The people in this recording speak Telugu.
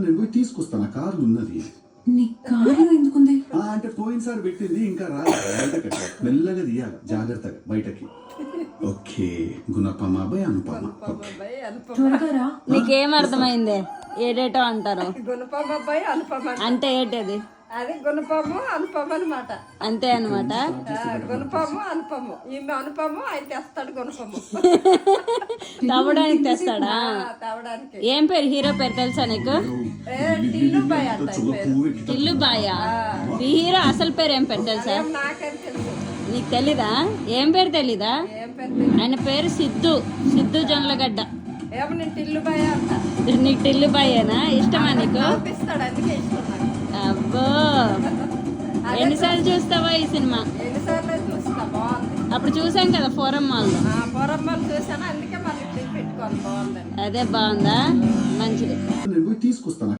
నేను పోయి తీసుకొస్తాను, ఆ కార్లు ఉన్నది. నీ కారు ఎందుకుంది? అంటే పోయినసారి పెట్టింది ఇంకా బయటకి మెల్లగా తీయాలి జాగ్రత్తగా బయటకి. ఓకే, గుణపమ బై అనుపమ. త్వరగా రా. నీకేం అర్థమైంది? ఏడేటో అంటారు. గుణపమ అబ్బాయి అనుపమ అంటే ఏంటది? అది గుణపము అనుపమ అనమాట. అంతే అనమాట. గుణపము అనుపము, ఈమె అనుపము అయితే తెస్తాడు గుణపము. తవ్వడానికి తెస్తాడా? తేవడానికి. ఏం పేరు? హీరో పేరు తెలుసా నీకు? టిల్లు బాయ్ అంట టిల్లు బాయా? ఈ హీరో అసలు పేరు ఏం పేరు తెలుసా? నాకేం తెలుసు. నీకు తెలీదా? ఏం పేరు తెలీదా? ఏం పేరు? ఆయన పేరు సిద్ధు జొంగలగడ్డ. ఏమో నేను టిల్లు బాయ్ అంట. నీకు టిల్లు బాయేనా? ఇష్టమా నీకు? పంపిస్తాడు, అందుకే ఇష్టం నాకు. అబ్బో, ఎన్నిసార్లు చూస్తావా ఈ సినిమా? ఎన్నిసార్లు చూస్తా, బాగుంది. అప్పుడు చూసాం కదా ఫోరం మాల్లో. పొరమ్మలు చూసాను, అందుకే మళ్ళీ పెట్టుకోవాలి, బాగుందని. అదే బాగుందా? మంచిది. నేను పోయి తీసుకొస్తాను.